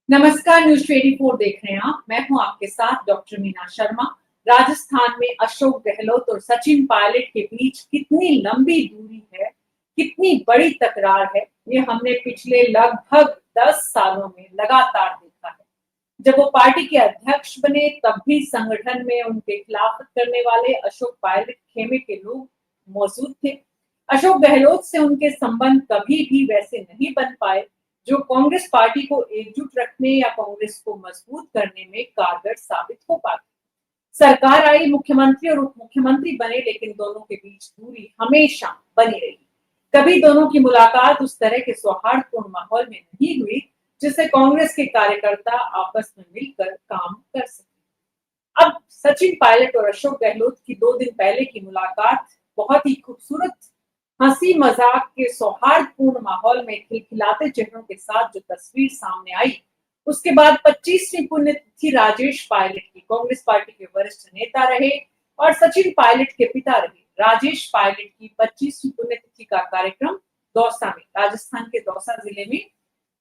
नमस्कार, न्यूज 24 देख रहे हैं आप। मैं हूं आपके साथ डॉक्टर मीना शर्मा। राजस्थान में अशोक गहलोत और सचिन पायलट के बीच कितनी लंबी दूरी है, कितनी बड़ी तकरार है, ये हमने पिछले लगभग 10 सालों में लगातार देखा है। जब वो पार्टी के अध्यक्ष बने तब भी संगठन में उनके खिलाफत करने वाले अशोक पायलट खेमे के लोग मौजूद थे। अशोक गहलोत से उनके संबंध कभी भी वैसे नहीं बन पाए जो कांग्रेस पार्टी को एकजुट रखने या कांग्रेस को मजबूत करने में कारगर साबित हो पाते। सरकार आई, मुख्यमंत्री और उप मुख्यमंत्री बने, लेकिन दोनों के बीच दूरी हमेशा बनी रही। कभी दोनों की मुलाकात उस तरह के सौहार्दपूर्ण माहौल में नहीं हुई जिससे कांग्रेस के कार्यकर्ता आपस में मिलकर काम कर सके। अब सचिन पायलट और अशोक गहलोत की 2 दिन पहले की मुलाकात बहुत ही खूबसूरत, हंसी मजाक के सौहार्दपूर्ण माहौल में खिलखिलाते चेहरों के साथ जो तस्वीर सामने आई, उसके बाद 25वीं पुण्यतिथि राजेश पायलट की, कांग्रेस पार्टी के वरिष्ठ नेता रहे और सचिन पायलट के पिता रहे राजेश पायलट की 25वीं पुण्यतिथि का कार्यक्रम दौसा में, राजस्थान के दौसा जिले में,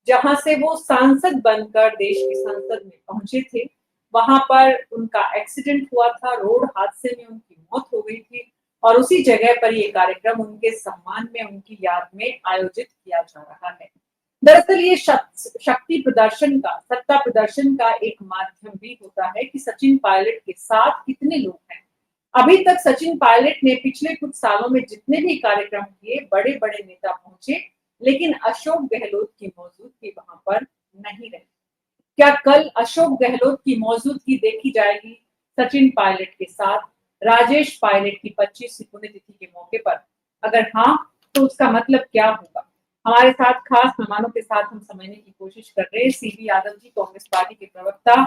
जहां से वो सांसद बनकर देश की संसद में पहुंचे थे, वहां पर उनका एक्सीडेंट हुआ था, रोड हादसे में उनकी मौत हो गई थी और उसी जगह पर ये कार्यक्रम उनके सम्मान में, उनकी याद में आयोजित किया जा रहा है। दरअसल ये शक्ति प्रदर्शन का, सत्ता प्रदर्शन का एक माध्यम भी होता है कि सचिन पायलट के साथ कितने लोग हैं। अभी तक सचिन पायलट ने पिछले कुछ सालों में जितने भी कार्यक्रम किए, बड़े बड़े नेता पहुंचे, लेकिन अशोक गहलोत की मौजूदगी वहां पर नहीं रही। क्या कल अशोक गहलोत की मौजूदगी देखी जाएगी सचिन पायलट के साथ राजेश पायलट की 25वीं पुण्यतिथि के मौके पर? अगर हाँ, तो उसका मतलब क्या होगा? हमारे साथ खास मेहमानों के साथ हम समझने की कोशिश कर रहे हैं। सीबी यादव जी कांग्रेस पार्टी के प्रवक्ता,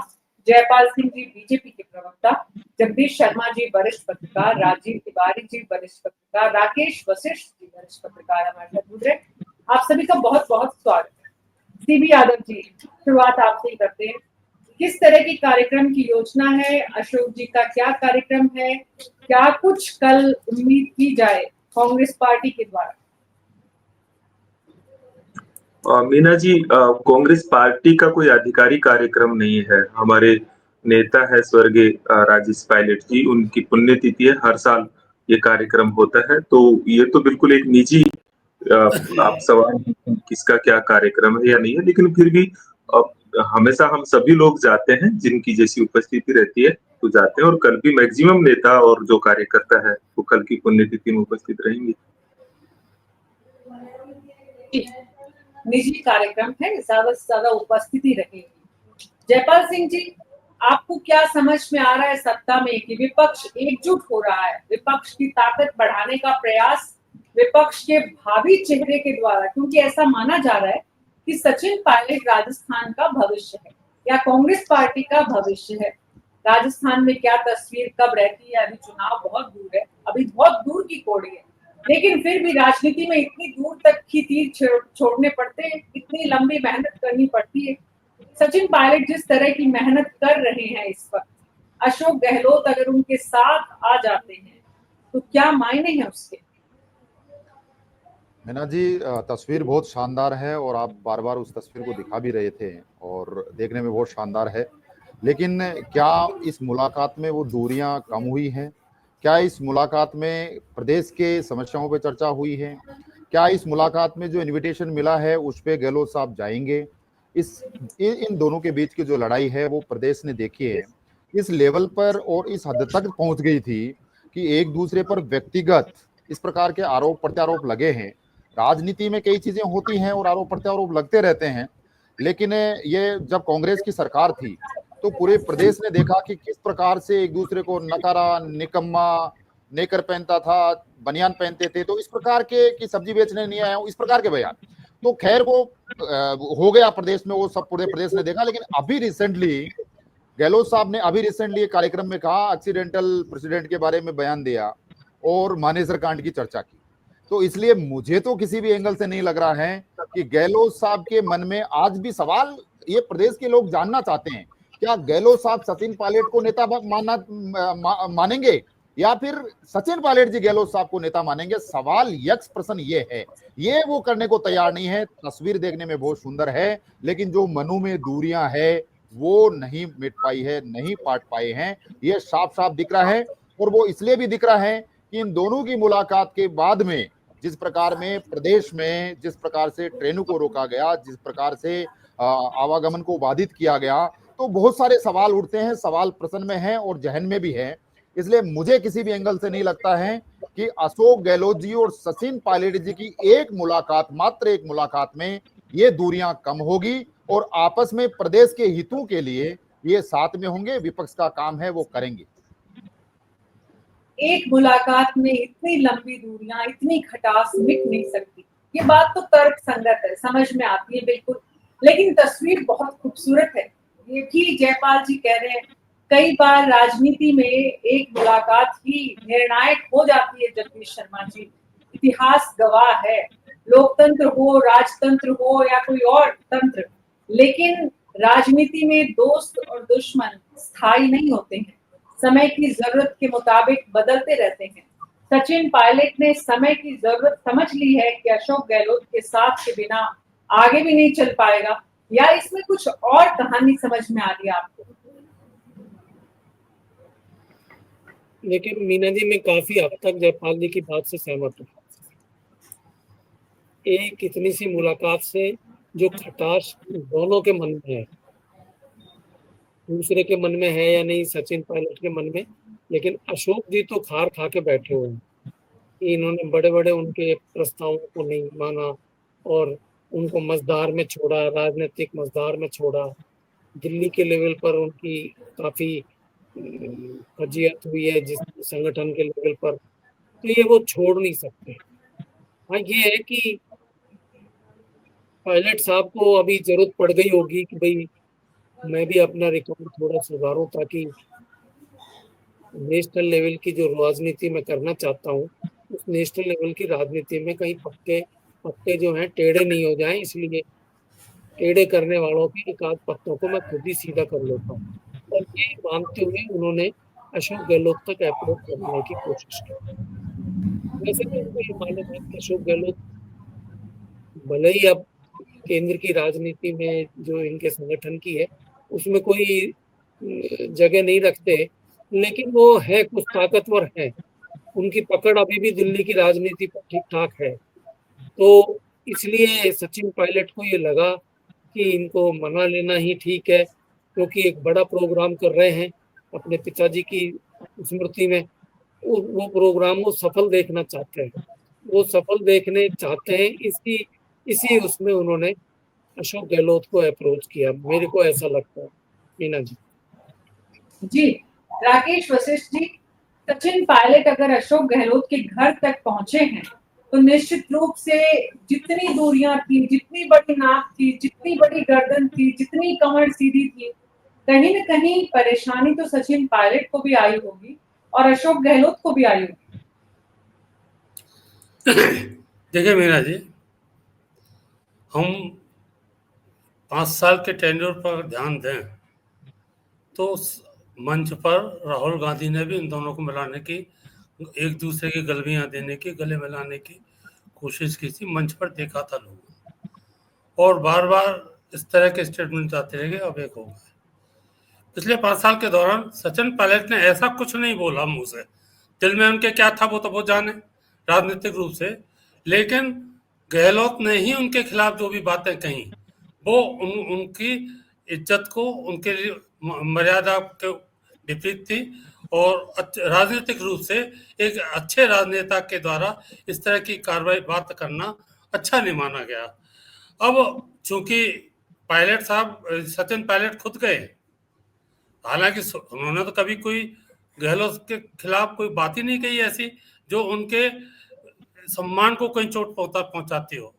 जयपाल सिंह जी बीजेपी के प्रवक्ता, जगदीश शर्मा जी वरिष्ठ पत्रकार, राजीव तिवारी जी वरिष्ठ पत्रकार, राकेश वशिष्ठ जी वरिष्ठ पत्रकार हमारे साथ जुड़ रहे। आप सभी का बहुत बहुत स्वागत है। सीबी यादव जी, शुरुआत आपसे ही करते हैं। किस तरह की कार्यक्रम की योजना है? अशोक जी का क्या कार्यक्रम है? क्या कुछ कल उम्मीद की जाए कांग्रेस पार्टी के द्वारा? मीना जी, कांग्रेस पार्टी का कोई आधिकारिक कार्यक्रम नहीं है। हमारे नेता है स्वर्गीय राजेश पायलट जी, उनकी पुण्यतिथि है, हर साल ये कार्यक्रम होता है। तो ये तो बिल्कुल एक निजी आप सवाल किसका क्या कार्यक्रम है या नहीं है, लेकिन फिर भी हमेशा हम सभी लोग जाते हैं, जिनकी जैसी उपस्थिति रहती है तो जाते हैं, और कल भी मैक्सिमम नेता और जो कार्यकर्ता है वो कल की पुण्यतिथि में उपस्थित रहेंगे। निजी कार्यक्रम है, ज्यादा से ज्यादा उपस्थिति रहेगी। जयपाल सिंह जी, आपको क्या समझ में आ रहा है सत्ता में कि विपक्ष एकजुट हो रहा है, विपक्ष की ताकत बढ़ाने का प्रयास विपक्ष के भावी चेहरे के द्वारा, क्योंकि ऐसा माना जा रहा है कि सचिन पायलट राजस्थान का भविष्य है या कांग्रेस पार्टी का भविष्य है। राजस्थान में क्या तस्वीर कब रहती है, अभी चुनाव बहुत दूर है, अभी बहुत दूर की कौड़ी है, लेकिन फिर भी राजनीति में इतनी दूर तक की तीर छोड़ने पड़ते हैं, इतनी लंबी मेहनत करनी पड़ती है। सचिन पायलट जिस तरह की मेहनत कर रहे हैं इस वक्त, अशोक गहलोत अगर उनके साथ आ जाते हैं तो क्या मायने हैं उसके? मीना जी, तस्वीर बहुत शानदार है और आप बार बार उस तस्वीर को दिखा भी रहे थे और देखने में बहुत शानदार है। लेकिन क्या इस मुलाकात में वो दूरियां कम हुई हैं? क्या इस मुलाकात में प्रदेश के समस्याओं पे चर्चा हुई है? क्या इस मुलाकात में जो इनविटेशन मिला है उस पे गहलोत साहब जाएंगे? इन दोनों के बीच की जो लड़ाई है वो प्रदेश ने देखी है, इस लेवल पर और इस हद तक पहुंच गई थी कि एक दूसरे पर व्यक्तिगत इस प्रकार के आरोप प्रत्यारोप लगे हैं। राजनीति में कई चीजें होती हैं और आरोप प्रत्यारोप लगते रहते हैं, लेकिन ये जब कांग्रेस की सरकार थी तो पूरे प्रदेश ने देखा कि किस प्रकार से एक दूसरे को नकारा, निकम्मा, नेकर पहनता था, बनियान पहनते थे, तो इस प्रकार के कि सब्जी बेचने नहीं आया हूं, इस प्रकार के बयान। तो खैर वो हो गया प्रदेश में, वो सब पूरे प्रदेश ने देखा। लेकिन अभी रिसेंटली गहलोत साहब ने एक कार्यक्रम में कहा, एक्सीडेंटल प्रेसिडेंट के बारे में बयान दिया और मानेसर कांड की चर्चा की। तो इसलिए मुझे तो किसी भी एंगल से नहीं लग रहा है कि गहलोत साहब के मन में आज भी सवाल, ये प्रदेश के लोग जानना चाहते हैं, क्या गहलोत साहब सचिन पायलट को नेता मानेंगे या फिर सचिन पायलट जी गहलोत साहब को नेता मानेंगे? सवाल यक्ष प्रश्न ये है, ये वो करने को तैयार नहीं है। तस्वीर देखने में बहुत सुंदर है, लेकिन जो मनु में दूरियां है वो नहीं मिट पाई है, नहीं पाट पाए हैं, ये साफ साफ दिख रहा है। और वो इसलिए भी दिख रहा है कि इन दोनों की मुलाकात के बाद में जिस प्रकार में प्रदेश में जिस प्रकार से ट्रेनों को रोका गया, जिस प्रकार से आवागमन को बाधित किया गया, तो बहुत सारे सवाल उठते हैं, सवाल प्रश्न में है और जहन में भी है। इसलिए मुझे किसी भी एंगल से नहीं लगता है कि अशोक गहलोत जी और सचिन पायलट जी की एक मुलाकात, मात्र एक मुलाकात में ये दूरियां कम होगी और आपस में प्रदेश के हितों के लिए ये साथ में होंगे। विपक्ष का काम है वो करेंगे। एक मुलाकात में इतनी लंबी दूरियां, इतनी खटास मिट नहीं सकती। ये बात तो तर्क संगत है, समझ में आती है बिल्कुल, लेकिन तस्वीर बहुत खूबसूरत है। ये भी जयपाल जी कह रहे हैं, कई बार राजनीति में एक मुलाकात ही निर्णायक हो जाती है। जगदीश शर्मा जी, इतिहास गवाह है, लोकतंत्र हो, राजतंत्र हो या कोई और तंत्र, लेकिन राजनीति में दोस्त और दुश्मन स्थायी नहीं होते हैं, समय की जरूरत के मुताबिक बदलते रहते हैं। सचिन पायलट ने समय की जरूरत समझ ली है कि अशोक गहलोत के साथ के बिना आगे भी नहीं चल पाएगा, या इसमें कुछ और कहानी समझ में आ रही है आपको? लेकिन मीना जी, मैं काफी हद तक जयपाल जी की बात से सहमत हूँ। एक इतनी सी मुलाकात से जो खटास दोनों के मन में है, दूसरे के मन में है या नहीं, सचिन पायलट के मन में, लेकिन अशोक जी तो खार खा के बैठे हुए हैं। इन्होंने बड़े बड़े उनके प्रस्तावों को नहीं माना और उनको मझधार में छोड़ा, राजनीतिक मझधार में छोड़ा। दिल्ली के लेवल पर उनकी काफी फजीयत हुई है, जिस संगठन के लेवल पर, तो ये वो छोड़ नहीं सकते। हाँ, ये है कि पायलट साहब को अभी जरूरत पड़ गई होगी कि भाई मैं भी अपना रिकॉर्ड थोड़ा सुधारूं, ताकि नेशनल लेवल की जो राजनीति मैं करना चाहता हूँ, उस नेशनल लेवल की राजनीति में कहीं पत्ते जो हैं टेढ़े नहीं हो जाएं। इसलिए टेढ़े करने वालों के एक आध पत्तों को मैं खुद ही सीधा कर लेता हूँ। और ये मानते हुए उन्होंने अशोक गहलोत तक अप्रोच करने की कोशिश की। वैसे तो उनको ये मालूम है कि अशोक गहलोत भले ही अब केंद्र की राजनीति में जो इनके संगठन की है उसमें कोई जगह नहीं रखते, लेकिन वो है, कुछ ताकतवर है, उनकी पकड़ अभी भी दिल्ली की राजनीति पर ठीक ठाक है। तो इसलिए सचिन पायलट को ये लगा कि इनको मना लेना ही ठीक है, क्योंकि एक बड़ा प्रोग्राम कर रहे हैं अपने पिताजी की स्मृति में। वो प्रोग्राम वो सफल देखना चाहते हैं, वो सफल देखने चाहते हैं। इसी उसमें उन्होंने अशोक गहलोत को अप्रोच किया, मेरे को ऐसा लगता है। मीना जी। जी, राकेश वशिष्ठ जी, सचिन पायलट अगर अशोक गहलोत के घर तक पहुंचे हैं तो निश्चित रूप से जितनी दूरियां थी, जितनी बड़ी नाक थी, जितनी बड़ी गर्दन थी, जितनी कमर सीधी थी, कहीं न कहीं परेशानी तो सचिन पायलट को भी आई होगी और अशोक गहलोत को भी आई होगी। देखिए मीना जी, हम 5 साल के टेन्योर पर ध्यान दें तो मंच पर राहुल गांधी ने भी इन दोनों को मिलाने की, एक दूसरे की गलबियां देने की, गले मिलाने की कोशिश की थी, मंच पर देखा था लोगों, और बार बार इस तरह के स्टेटमेंट आते रहे, अब एक हो गए। पिछले 5 साल के दौरान सचिन पायलट ने ऐसा कुछ नहीं बोला मुंह से, दिल में उनके क्या था वो तो वो जाने राजनीतिक रूप से, लेकिन गहलोत ने ही उनके खिलाफ जो भी बातें कही वो उनकी इज्जत को, उनके लिए मर्यादा के विपरीत थी, और राजनीतिक रूप से एक अच्छे राजनेता के द्वारा इस तरह की कार्रवाई बात करना अच्छा नहीं माना गया। अब चूंकि पायलट साहब, सचिन पायलट खुद गए, हालांकि उन्होंने तो कभी कोई गहलोत के खिलाफ कोई बात ही नहीं कही ऐसी जो उनके सम्मान को कहीं चोट पहुंचाती हो,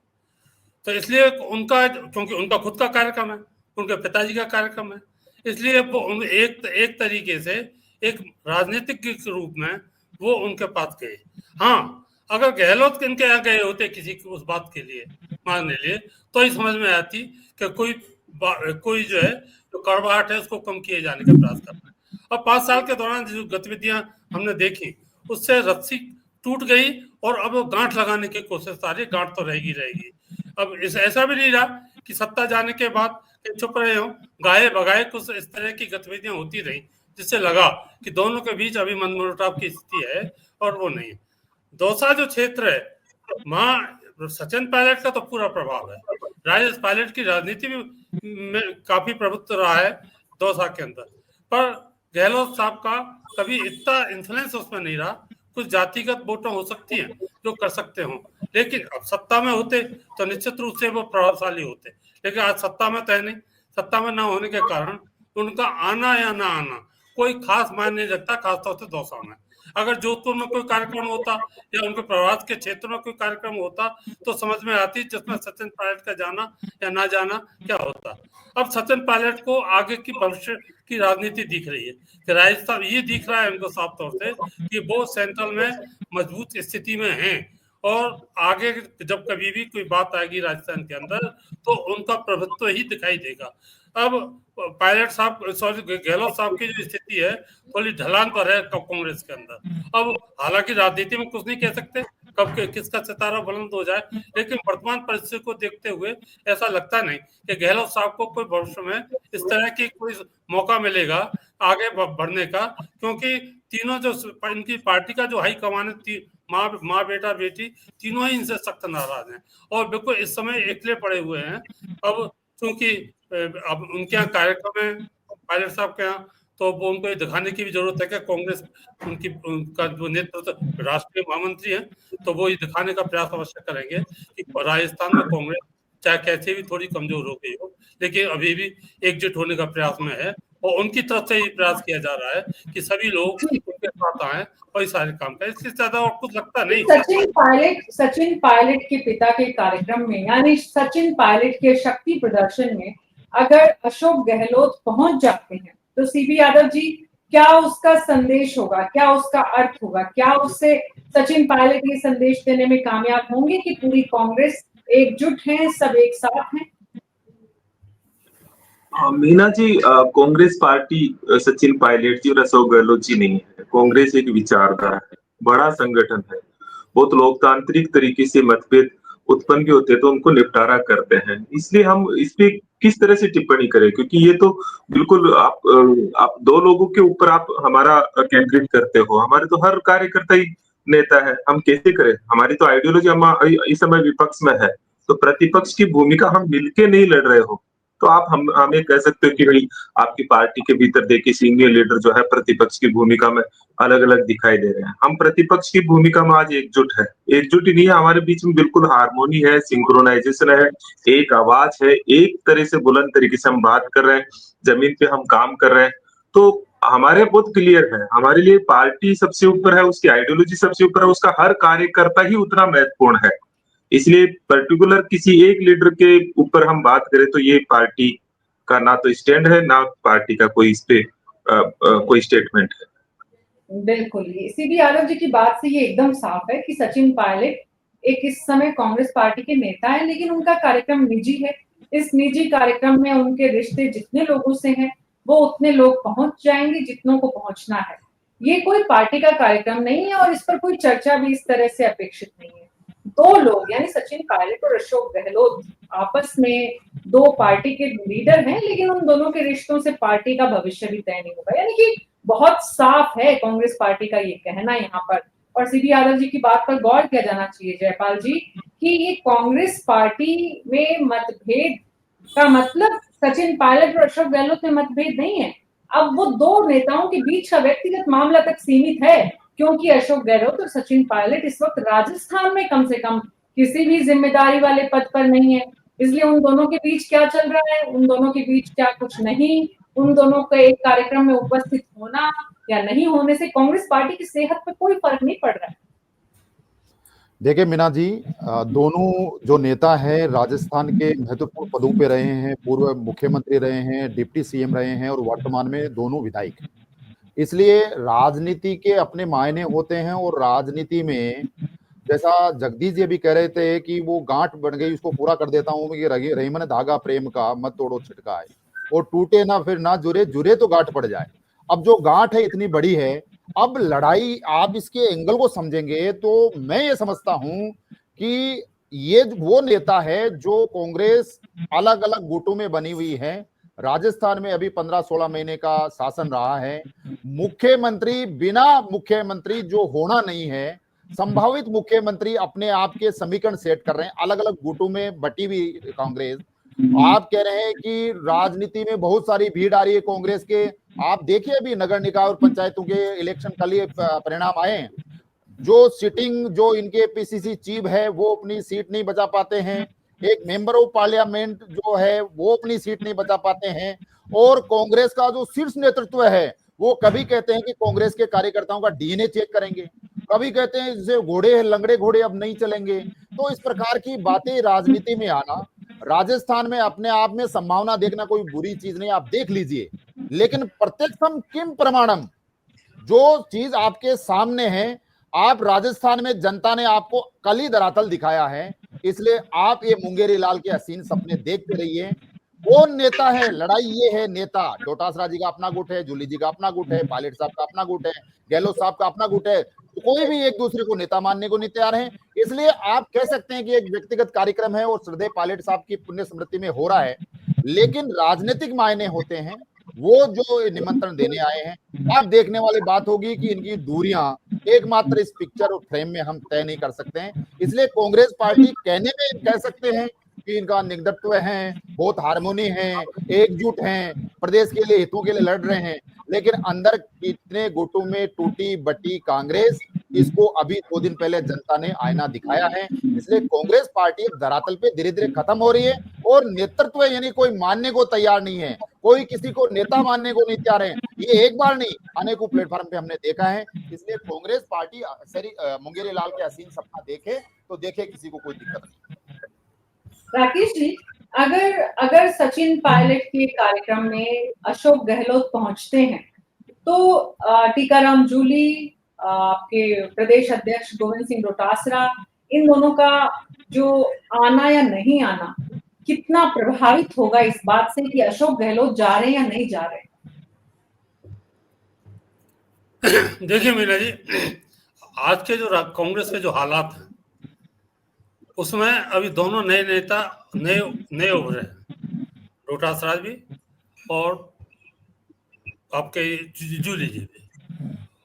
तो इसलिए उनका, क्योंकि उनका खुद का कार्यक्रम है, उनके पिताजी का कार्यक्रम है, इसलिए वो एक तरीके से एक राजनीतिक के रूप में वो उनके पास गए। हाँ, अगर गहलोत इनके यहाँ गए होते किसी की उस बात के लिए मानने लिए, तो ही समझ में आती कि कोई जो है जो कड़वाहट है उसको कम किए जाने का प्रयास करना है। और 5 साल के दौरान जो गतिविधियां हमने देखी उससे रस्सी टूट गई और अब वो गांठ लगाने की कोशिश सारी गांठ तो रहेगी। अब ऐसा भी नहीं रहा कि सत्ता जाने के बाद चुप रहे हो, गाये बगाए कुछ इस तरह की गतिविधियां होती रही जिससे लगा कि दोनों के बीच अभी मनमुटाव की स्थिति है और वो नहीं। दौसा जो क्षेत्र है वहां सचिन पायलट का तो पूरा प्रभाव है। राजेश पायलट की राजनीति में काफी प्रभुत्व रहा है दौसा के अंदर, पर गहलोत साहब का कभी इतना इन्फ्लुएंस उसमें नहीं रहा। कुछ जातिगत वोटें हो सकती हैं जो कर सकते हो, लेकिन अब सत्ता में होते तो निश्चित रूप से वो प्रभावशाली होते, लेकिन आज सत्ता में तो है नहीं। सत्ता में ना होने के कारण उनका आना या ना आना कोई खास मायने नहीं रखता, खासतौर से दौसा में। अगर जोधपुर में कोई कार्यक्रम होता या उनके प्रवास के क्षेत्र में कोई कार्यक्रम होता तो समझ में आती जिसमें सचिन पायलट का जाना या ना जाना क्या होता। अब सचिन पायलट को आगे की भविष्य की राजनीति दिख रही है कि राजस्थान ये दिख रहा है उनको साफ तौर से कि वो सेंट्रल में मजबूत स्थिति में हैं और आगे जब कभी भी कोई बात आएगी राजस्थान के अंदर तो उनका प्रभुत्व ही दिखाई देगा। अब पायलट साहब सॉरी गहलोत साहब की जो स्थिति है थोड़ी ढलान पर है कांग्रेस के अंदर। अब हालांकि राजनीति में कुछ नहीं कह सकते कब किसका सितारा बुलंद हो जाए, लेकिन वर्तमान परिस्थिति को देखते हुए ऐसा लगता नहीं कि गहलोत साहब को कोई भविष्य में इस तरह की कोई मौका मिलेगा आगे बढ़ने का, क्योंकि तीनों जो इनकी पार्टी का जो हाई कमान है माँ बेटा बेटी तीनों ही इनसे सख्त नाराज हैं और बिल्कुल इस समय अकेले पड़े हुए हैं। अब क्योंकि अब उनके यहाँ कार्यक्रम है पायलट साहब के यहाँ, तो वो उनको ये दिखाने की भी जरूरत है कि कांग्रेस उनका जो नेतृत्व राष्ट्रीय महामंत्री है तो वो ये दिखाने का प्रयास अवश्य करेंगे कि राजस्थान में कांग्रेस चाहे कैसे भी थोड़ी कमजोर हो गई हो लेकिन अभी भी एकजुट होने का प्रयास में है और उनकी तरफ से ये प्रयास किया जा रहा है कि सभी लोग उनके साथ आए और ये सारे काम करें। इससे ज्यादा और कुछ लगता नहीं। सचिन पायलट के पिता के कार्यक्रम में यानी सचिन पायलट के शक्ति प्रदर्शन में अगर अशोक गहलोत पहुंच जाते हैं तो सीबी यादव जी क्या उसका संदेश होगा, क्या उसका अर्थ होगा, क्या उससे सचिन पायलट ये संदेश देने में कामयाब होंगे कि पूरी कांग्रेस एकजुट है, सब एक साथ हैं? मीना जी, कांग्रेस पार्टी सचिन पायलट जी और अशोक गहलोत जी नहीं है। कांग्रेस एक विचारधारा है, बड़ा संगठन है, बहुत लोकतांत्रिक तरीके से मतभेद उत्पन्न भी होते हैं तो उनको निपटारा करते हैं। इसलिए हम इस पे किस तरह से टिप्पणी करें, क्योंकि ये तो बिल्कुल आप दो लोगों के ऊपर आप हमारा केंद्रित करते हो। हमारे तो हर कार्यकर्ता ही नेता है, हम कैसे करें? हमारी तो आइडियोलॉजी हम इस समय विपक्ष में है, तो प्रतिपक्ष की भूमिका हम मिलके नहीं लड़ रहे हो तो आप हमें कह सकते हो कि भाई आपकी पार्टी के भीतर देखिए सीनियर लीडर जो है प्रतिपक्ष की भूमिका में अलग अलग दिखाई दे रहे हैं। हम प्रतिपक्ष की भूमिका में आज एकजुट है, एकजुट ही नहीं है, हमारे बीच में बिल्कुल हार्मोनी है, सिंक्रोनाइजेशन है, एक आवाज है, एक तरह से बुलंद तरीके से हम बात कर रहे हैं, जमीन पे हम काम कर रहे हैं। तो हमारे बहुत क्लियर है, हमारे लिए पार्टी सबसे ऊपर है, उसकी आइडियोलॉजी सबसे ऊपर है, उसका हर कार्यकर्ता ही उतना महत्वपूर्ण है। इसलिए पर्टिकुलर किसी एक लीडर के ऊपर हम बात करें तो ये पार्टी का ना तो स्टैंड है ना पार्टी का कोई इस पे कोई स्टेटमेंट है। बिल्कुल, ये सीबी यादव जी की बात से ये एकदम साफ है कि सचिन पायलट एक इस समय कांग्रेस पार्टी के नेता है, लेकिन उनका कार्यक्रम निजी है। इस निजी कार्यक्रम में उनके रिश्ते जितने लोगों से हैं वो उतने लोग पहुंच जाएंगे जितनों को पहुंचना है। ये कोई पार्टी का कार्यक्रम नहीं है और इस पर कोई चर्चा भी इस तरह से अपेक्षित नहीं है। दो लोग यानी सचिन पायलट और अशोक गहलोत आपस में दो पार्टी के लीडर हैं, लेकिन उन दोनों के रिश्तों से पार्टी का भविष्य भी तय नहीं होगा। यानी कि बहुत साफ है कांग्रेस पार्टी का ये कहना यहाँ पर। और सीबी यादव जी की बात पर गौर किया जाना चाहिए जयपाल जी कि ये कांग्रेस पार्टी में मतभेद का मतलब सचिन पायलट और अशोक गहलोत में मतभेद नहीं है। अब वो दो नेताओं के बीच का व्यक्तिगत मामला तक सीमित है, क्योंकि अशोक गहलोत और सचिन पायलट इस वक्त राजस्थान में कम से कम किसी भी जिम्मेदारी वाले पद पर नहीं है। इसलिए उन दोनों के बीच क्या चल रहा है, उन दोनों के बीच क्या कुछ नहीं, उन दोनों का एक कार्यक्रम में उपस्थित होना या नहीं होने से कांग्रेस पार्टी की सेहत पर कोई फर्क नहीं पड़ रहा है। देखिए मीना जी, दोनों जो नेता हैं राजस्थान के महत्वपूर्ण पदों पे रहे हैं, पूर्व मुख्यमंत्री रहे हैं, डिप्टी सीएम रहे हैं और वर्तमान में दोनों विधायक हैं। इसलिए राजनीति के अपने मायने होते हैं और राजनीति में जैसा जगदीश जी भी कह रहे थे कि वो गांठ बन गई उसको पूरा कर देता हूं कि रहीमन धागा प्रेम का मत तोड़ो छिटका है और टूटे ना फिर ना जुरे जुरे तो गांठ पड़ जाए। अब जो गांठ है इतनी बड़ी है, अब लड़ाई आप इसके एंगल को समझेंगे तो मैं ये समझता हूं कि ये वो नेता है जो कांग्रेस अलग अलग गुटों में बनी हुई है। राजस्थान में अभी 15-16 महीने का शासन रहा है। मुख्यमंत्री बिना मुख्यमंत्री जो होना नहीं है, संभावित मुख्यमंत्री अपने आप के समीकरण सेट कर रहे हैं। अलग अलग गुटों में बटी हुई कांग्रेस। आप कह रहे हैं कि राजनीति में बहुत सारी भीड़ आ रही है कांग्रेस के। आप देखिए अभी नगर निकाय और पंचायतों के इलेक्शन कल ही परिणाम आए। जो इनके पीसीसी चीफ है वो अपनी सीट नहीं बचा पाते हैं। एक मेंबर ऑफ पार्लियामेंट जो है वो अपनी सीट नहीं बचा पाते हैं। और कांग्रेस का जो शीर्ष नेतृत्व है वो कभी कहते हैं कि कांग्रेस के कार्यकर्ताओं का डीएनए चेक करेंगे, कभी कहते हैं जैसे घोड़े लंगड़े घोड़े अब नहीं चलेंगे। तो इस प्रकार की बातें राजनीति में आना, राजस्थान में अपने आप में संभावना देखना कोई बुरी चीज नहीं, आप देख लीजिए। लेकिन प्रत्यक्षम किम प्रमाणम, जो चीज आपके सामने है, आप राजस्थान में जनता ने आपको कल ही धरातल दिखाया है। इसलिए आप ये मुंगेरी लाल के हसीन सपने देखते रहिए। कौन नेता है, लड़ाई ये है नेता। डोटासरा जी का अपना गुट है, जूली जी का अपना गुट है, पायलट साहब का अपना गुट है, गहलोत साहब का अपना गुट है। तो कोई भी एक दूसरे को नेता मानने को नहीं तैयार है। इसलिए आप कह सकते हैं कि एक व्यक्तिगत कार्यक्रम है और श्रद्धेय पायलट साहब की पुण्य स्मृति में हो रहा है, लेकिन राजनीतिक मायने होते हैं। वो जो निमंत्रण देने आए हैं, अब देखने वाली बात होगी कि इनकी दूरियां एकमात्र इस पिक्चर और फ्रेम में हम तय नहीं कर सकते हैं। इसलिए कांग्रेस पार्टी कहने में कह सकते हैं कि इनका निग्धत्व है, बहुत हार्मोनी है, एकजुट हैं, प्रदेश के लिए हितों के लिए लड़ रहे हैं, लेकिन अंदर कितने गुटों में टूटी बटी कांग्रेस, इसको अभी 2 दिन पहले जनता ने आईना दिखाया है। इसलिए कांग्रेस पार्टी धरातल पे धीरे धीरे खत्म हो रही है और नेतृत्व यानी कोई मानने को तैयार नहीं है, कोई किसी को नेता मानने को नहीं तैयार है। ये एक बार नहीं, अनेकों प्लेटफॉर्म पे हमने देखा है। इसलिए कांग्रेस पार्टी मुंगेरी लाल के हसीन सपना देखे तो देखे, किसी को कोई दिक्कत नहीं। राकेश जी, अगर सचिन पायलट के कार्यक्रम में अशोक गहलोत पहुंचते हैं तो टीकाराम जूली, आपके प्रदेश अध्यक्ष गोविंद सिंह डोटासरा, इन दोनों का जो आना या नहीं आना कितना प्रभावित होगा इस बात से कि अशोक गहलोत जा रहे हैं या नहीं जा रहे? देखिए मीना जी, आज के जो कांग्रेस के जो हालात हैं उसमें अभी दोनों नए नेता नए उभरे हैं, डोटासरा भी और आपके जूली जी भी।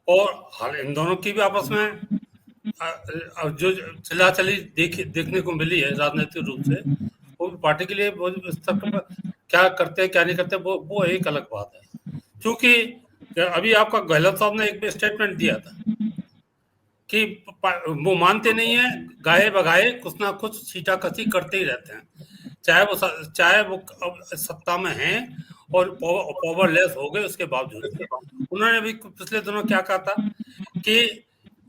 और इन दोनों की भी आपस में जो चिल्लाचली देखने को मिली है राजनीतिक रूप से, वो पार्टी के लिए स्तर पर क्या करते हैं क्या नहीं करते वो एक अलग बात है। क्योंकि अभी आपका गहलोत साहब ने एक स्टेटमेंट दिया था कि वो मानते नहीं है, गाये बगाए कुछ ना कुछ छीटाकशी करते ही रहते हैं, चाहे वो सत्ता में हैं और पावरलेस हो गए उसके बावजूद। उन्होंने भी पिछले दिनों क्या कहा था कि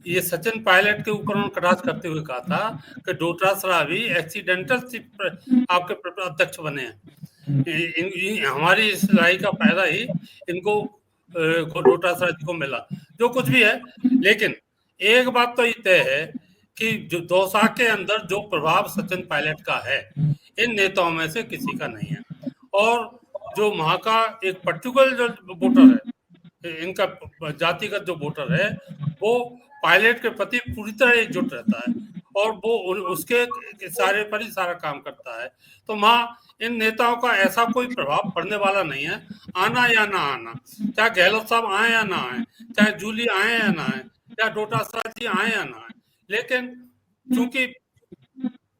ये सचिन पायलट के ऊपर उन्होंने कटाक्ष करते हुए कहा था कि डोटासरा भी एक्सीडेंटल आपके अध्यक्ष बने हैं। हमारी इस लड़ाई का फायदा ही इनको डोटासरा जी को मिला, जो कुछ भी है। लेकिन एक बात तो ये तय है कि जो दौसा के अंदर जो प्रभाव सचिन पायलट का है, इन नेताओं में से किसी का नहीं है। और जो वहां का एक पर्टिकुलर जो वोटर है, इनका जातिगत जो वोटर है, वो पायलट के प्रति पूरी तरह एकजुट रहता है और वो उसके सारे पर ही सारा काम करता है। तो वहां इन नेताओं का ऐसा कोई प्रभाव पड़ने वाला नहीं है, आना या ना आना, चाहे गहलोत साहब आए या ना आए, चाहे जूली आए या ना आए, या डोटासरा जी आए या ना आए। लेकिन चूंकि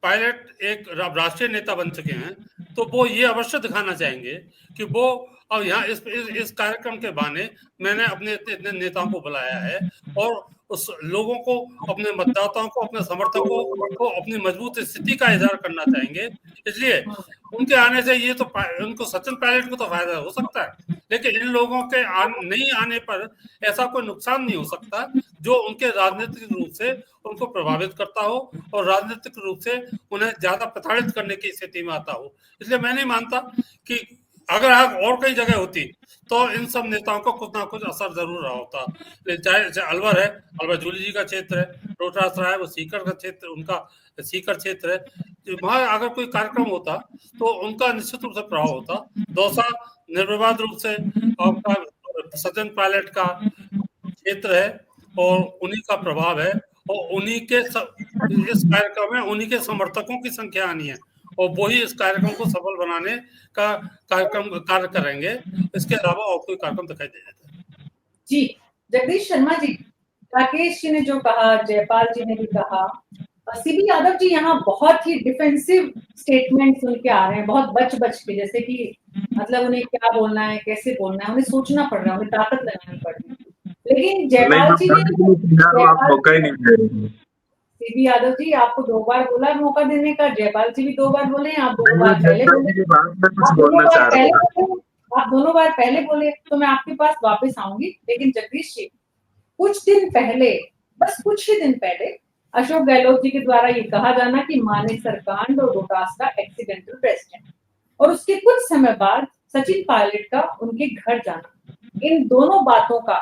पायलट एक राष्ट्रीय नेता बन चुके हैं, तो वो ये अवश्य दिखाना चाहेंगे कि वो, और यहाँ इस कार्यक्रम के बहाने मैंने अपने इतने नेताओं को बुलाया है और उस लोगों को, अपने मतदाताओं को, अपने समर्थकों को अपनी मजबूत स्थिति का इजहार करना चाहेंगे। इसलिए उनके आने से ये तो उनको सचिन पायलट को तो फायदा हो सकता है, लेकिन इन लोगों के नहीं आने पर ऐसा कोई नुकसान नहीं हो सकता जो उनके राजनीतिक रूप से उनको प्रभावित करता हो और राजनीतिक रूप से उन्हें ज्यादा प्रताड़ित करने की स्थिति में आता हो। इसलिए मैं नहीं मानता कि अगर आप और कई जगह होती तो इन सब नेताओं को कुछ ना कुछ असर जरूर रहा होता। चाहे अलवर है, अलवर जूली जी का क्षेत्र है, डोटासरा है वो सीकर का क्षेत्र, उनका सीकर क्षेत्र है, वहां अगर कोई कार्यक्रम होता तो उनका निश्चित रूप से प्रभाव होता। दौसा निर्विवाद रूप से आपका सचिन पायलट का क्षेत्र है और उन्हीं का प्रभाव है और उन्हीं के इस कार्यक्रम में उन्हीं के समर्थकों की संख्या आनी है और वही इस कार्यक्रम को सफल बनाने का कार्य करेंगे। इसके अलावा और कोई कार्यक्रम दिखाई दे जाता है। जी जगदीश शर्मा जी, राकेश जी ने जो कहा, जयपाल जी ने भी कहा, सीबी यादव जी यहाँ बहुत ही डिफेंसिव स्टेटमेंट सुन के आ रहे हैं, बहुत बच के, जैसे कि मतलब उन्हें क्या बोलना है, कैसे बोलना है, उन्हें सोचना पड़ रहा है, उन्हें ताकत लगानी पड़ रही है। लेकिन जयपाल जी ने सीबी यादव जी आपको 2 बार बोला मौका देने का, जयपाल जी भी 2 बार बोले, आप 2 बार पहले बोले, आप दोनों बार पहले बोले, तो मैं आपके पास वापस आऊंगी। लेकिन जगदीश जी, कुछ दिन पहले, बस कुछ ही दिन पहले अशोक गहलोत जी के द्वारा ये कहा जाना कि मानेसर कांड और रोहतास का एक्सीडेंटल प्रेसिडेंट, और उसके कुछ समय बाद सचिन पायलट का उनके घर जाना, इन दोनों बातों का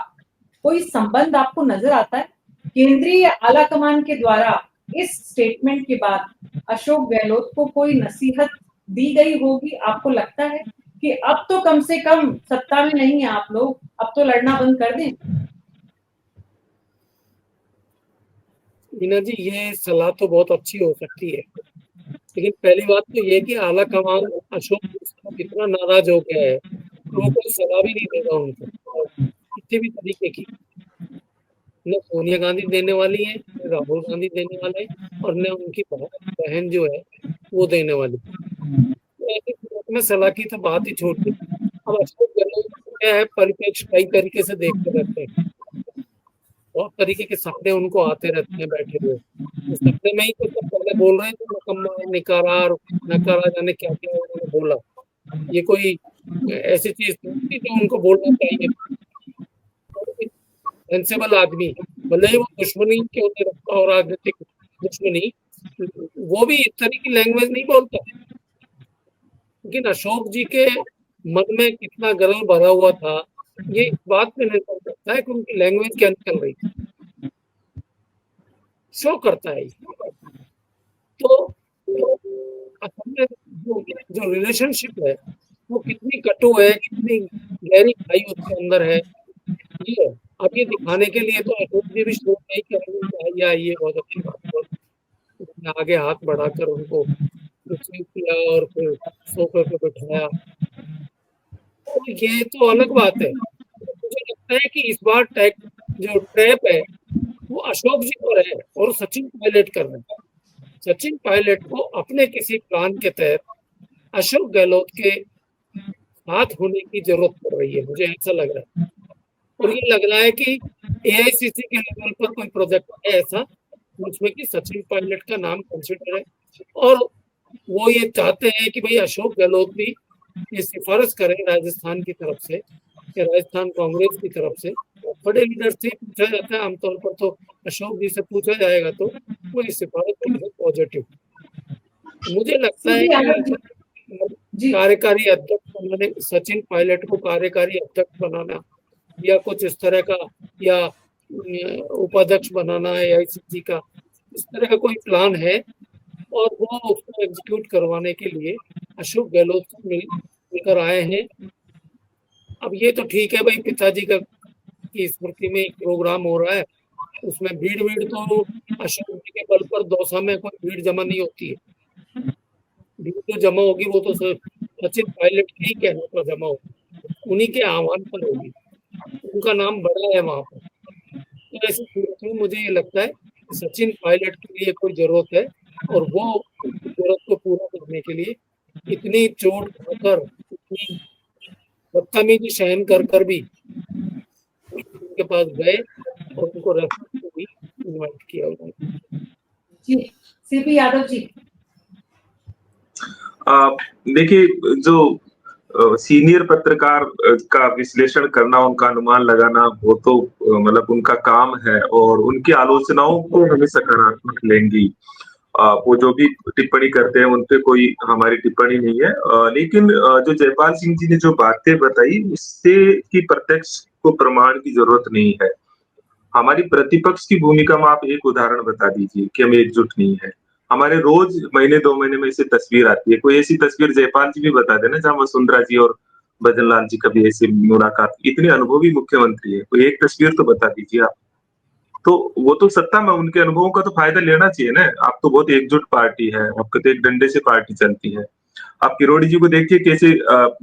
कोई संबंध आपको नजर आता है? केंद्रीय आलाकमान के द्वारा इस स्टेटमेंट के बाद अशोक गहलोत को कोई नसीहत दी गई होगी? आपको लगता है कि अब तो कम से कम सत्ता में नहीं है आप लोग, अब तो लड़ना बंद कर दें? मीना जी, ये सलाह तो बहुत अच्छी हो सकती है, लेकिन पहली बात तो ये कि आला कमान अशोक इतना नाराज हो गया है, वो कोई सलाह भी नहीं देगा उनको किसी भी तरीके की। न सोनिया गांधी देने वाली है, न राहुल गांधी देने वाले हैं, और न उनकी बहन जो है वो देने वाली। तो ऐसे सूरत में सलाह की तो बात ही छोड़ दी। अब अशोक गहलोत क्या है, परिप्रेक्ष्य कई तरीके से देखते रहते हैं, बहुत तरीके के सपने उनको आते रहते हैं बैठे हुए। तो सपने में ही तो सब पहले बोल रहे हैं तो नकम्मा, नकारा जाने क्या क्या उन्होंने बोला। ये कोई ऐसी चीज थी जो उनको बोलना चाहिए। सेंसेबल आदमी, भले ही वो दुश्मनी क्यों नहीं रखता और राजनीतिक दुश्मनी, वो भी इस तरह की लैंग्वेज नहीं बोलता। लेकिन अशोक जी के मन में कितना गर्व भरा हुआ था, ये इस बात पे निर्भर करता है कि उनकी लैंग्वेज क्या निकल रही थी, शो करता है। तो असल में जो रिलेशनशिप है वो कितनी कटु है, कितनी गहरी खाई उसके अंदर है, ये अब ये दिखाने के लिए तो अशोक जी भी शो नहीं करेंगे। ये बहुत अच्छी बात है, आगे हाथ बढ़ाकर उनको रिसीव किया और फिर सोफे पे बैठाया, तो ये तो अलग बात है। मुझे लगता है कि इस बार जो ट्रैप है वो अशोक जी पर है और सचिन पायलट कर रहे हैं। सचिन पायलट को अपने किसी प्लान के तहत अशोक गहलोत के साथ होने की जरूरत पड़ रही है, मुझे ऐसा लग रहा है। और ये लग रहा है कि एआईसीसी के लेवल पर कोई प्रोजेक्ट है ऐसा जिसमें कि सचिन पायलट का नाम कंसिडर है, और वो ये चाहते हैं कि भाई अशोक गहलोत भी ये सिफारिश करें राजस्थान की तरफ से या राजस्थान कांग्रेस की तरफ से। बड़े लीडर से पूछा जाता है आमतौर पर, तो अशोक जी से पूछा जाएगा तो वो इस सिफारिश करेंगे पॉजिटिव। मुझे लगता है कि कार्यकारी अध्यक्ष बनाने, सचिन पायलट को कार्यकारी अध्यक्ष बनाना या कुछ इस तरह का, या उपाध्यक्ष बनाना है एआईसीसी का, इस तरह का कोई प्लान है और वो उसको एग्जीक्यूट करवाने के लिए अशोक गहलोत से मिलकर आए हैं। अब ये तो ठीक है भाई, पिताजी की स्मृति में एक प्रोग्राम हो रहा है, उसमें भीड़ तो अशोक जी के बल पर दौसा में कोई भीड़ जमा नहीं होती है। भीड़ जो जमा होगी वो तो सचिन पायलट के ही कहने पर जमा होगी, उन्हीं के आह्वान पर होगी, उनका नाम बड़ा है वहां पर। तो ऐसी सूरत में मुझे ये लगता है सचिन पायलट के लिए कोई जरूरत है, और वो जरूरत को पूरा करने के लिए इतनी चोट खाकर, इतनी बदतमीजी सहन कर भी उनके पास गए और उनको रेफरेंस को भी इन्वाइट किया उन्होंने। जी सीपी यादव जी, देखिए, जो सीनियर पत्रकार का विश्लेषण करना, उनका अनुमान लगाना, वो तो मतलब उनका काम है और उनकी आलोचनाओं को हमें सकारात्मक लेंगी। वो जो भी टिप्पणी करते हैं उन पे कोई हमारी टिप्पणी नहीं है, लेकिन जो जयपाल सिंह जी ने जो बातें बताई उससे की प्रत्यक्ष को प्रमाण की जरूरत नहीं है। हमारी प्रतिपक्ष की भूमिका में आप एक उदाहरण बता दीजिए कि हम एकजुट नहीं है। हमारे रोज महीने 2 महीने में ऐसी तस्वीर आती है, कोई ऐसी तस्वीर जयपाल जी भी बता देना जहां वसुंधरा जी और भजन लाल जी कभी ऐसी मुलाकात, इतने अनुभवी मुख्यमंत्री है, कोई एक तस्वीर तो बता दीजिए आप। तो वो तो सत्ता में उनके अनुभवों का तो फायदा लेना चाहिए ना। आप तो बहुत एकजुट पार्टी है, आपके तो एक डंडे से पार्टी चलती है। आप किरोड़ी जी को देखिए कैसे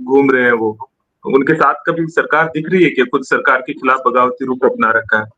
घूम रहे हैं वो, उनके साथ कभी सरकार दिख रही है कि खुद सरकार के खिलाफ बगावती रूप अपना रखा है।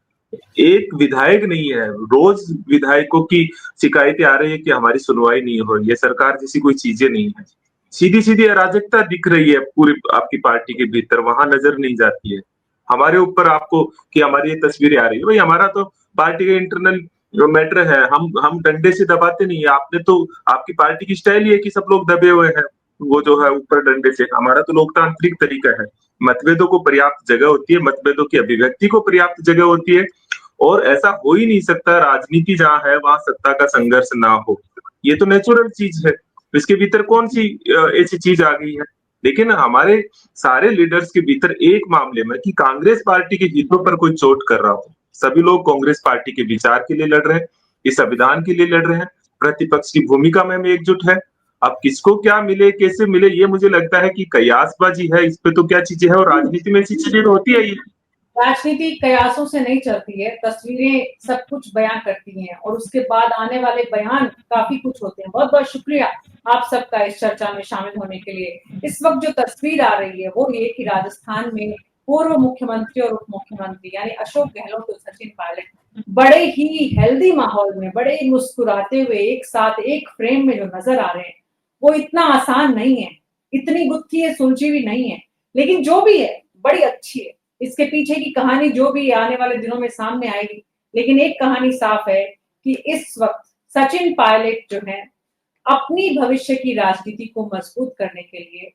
एक विधायक नहीं है, रोज विधायकों की शिकायतें आ रही है कि हमारी सुनवाई नहीं हो रही है, सरकार जैसी कोई चीजें नहीं है। सीधी सीधी अराजकता दिख रही है पूरी आपकी पार्टी के भीतर, वहां नजर नहीं जाती है। हमारे ऊपर आपको कि हमारी ये तस्वीरें आ रही है, भाई हमारा तो पार्टी का इंटरनल जो मैटर है, हम डंडे से दबाते नहीं है। आपने तो, आपकी पार्टी की स्टाइल ही है कि सब लोग दबे हुए हैं, वो जो है ऊपर डंडे से। हमारा तो लोकतांत्रिक तरीका है, मतभेदों को पर्याप्त जगह होती है, मतभेदों की अभिव्यक्ति को पर्याप्त जगह होती है, और ऐसा हो ही नहीं सकता राजनीति जहां है वहां सत्ता का संघर्ष ना हो। ये तो नेचुरल चीज है, इसके भीतर कौन सी ऐसी चीज आ गई है। लेकिन हमारे सारे लीडर्स के भीतर एक मामले में कि कांग्रेस पार्टी के हितों पर कोई चोट कर रहा हो, सभी लोग कांग्रेस पार्टी के विचार के लिए लड़ रहे हैं, इस संविधान के लिए लड़ रहे हैं, प्रतिपक्ष की भूमिका में हम एकजुट है। अब किसको क्या मिले कैसे मिले ये मुझे लगता है कि कयासबाजी है, इस पे तो क्या चीजें है, और राजनीति में ऐसी चीजें तो होती है ही। राजनीति कयासों से नहीं चलती है, तस्वीरें सब कुछ बयां करती हैं और उसके बाद आने वाले बयान काफी कुछ होते हैं। बहुत बहुत शुक्रिया आप सबका इस चर्चा में शामिल होने के लिए। इस वक्त जो तस्वीर आ रही है वो ये कि राजस्थान में पूर्व मुख्यमंत्री और उप मुख्यमंत्री यानी अशोक गहलोत और सचिन पायलट बड़े ही हेल्दी माहौल में, बड़े ही मुस्कुराते हुए एक साथ एक फ्रेम में जो नजर आ रहे हैं वो इतना आसान नहीं है, इतनी गुत्थी है, सुलझी हुई नहीं है, लेकिन जो भी है बड़ी अच्छी है। इसके पीछे की कहानी जो भी आने वाले दिनों में सामने आएगी, लेकिन एक कहानी साफ है कि इस वक्त सचिन पायलट जो है अपनी भविष्य की राजनीति को मजबूत करने के लिए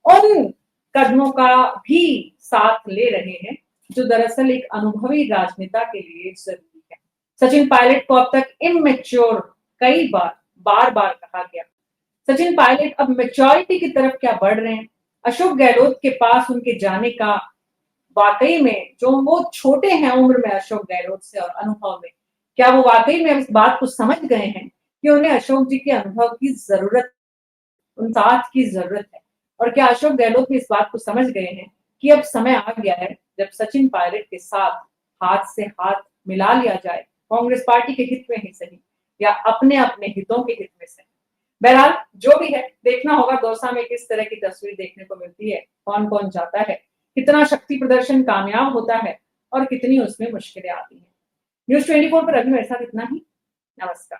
उन कदमों का भी साथ ले रहे हैं जो दरअसल एक अनुभवी राजनेता के लिए जरूरी है। सचिन पायलट को अब तक इमेच्योर कई बार कहा गया। सचिन पायलट अब मेच्योरिटी की तरफ क्या बढ़ रहे हैं। अशोक गहलोत के पास उनके जाने का वाकई में, जो वो छोटे हैं उम्र में अशोक गहलोत से और अनुभव में, क्या वो वाकई में इस बात को समझ गए हैं कि उन्हें अशोक जी के अनुभव की जरूरत, उन साथ की जरूरत है। और क्या अशोक गहलोत भी इस बात को समझ गए हैं कि अब समय आ गया है जब सचिन पायलट के साथ हाथ से हाथ मिला लिया जाए, कांग्रेस पार्टी के हित में ही सही या अपने अपने हितों के हित में सही। बहरहाल जो भी है, देखना होगा दौसा में किस तरह की तस्वीर देखने को मिलती है, कौन कौन जाता है, कितना शक्ति प्रदर्शन कामयाब होता है और कितनी उसमें मुश्किलें आती हैं। न्यूज़ 24 पर अभी मेरे साथ इतना ही। नमस्कार।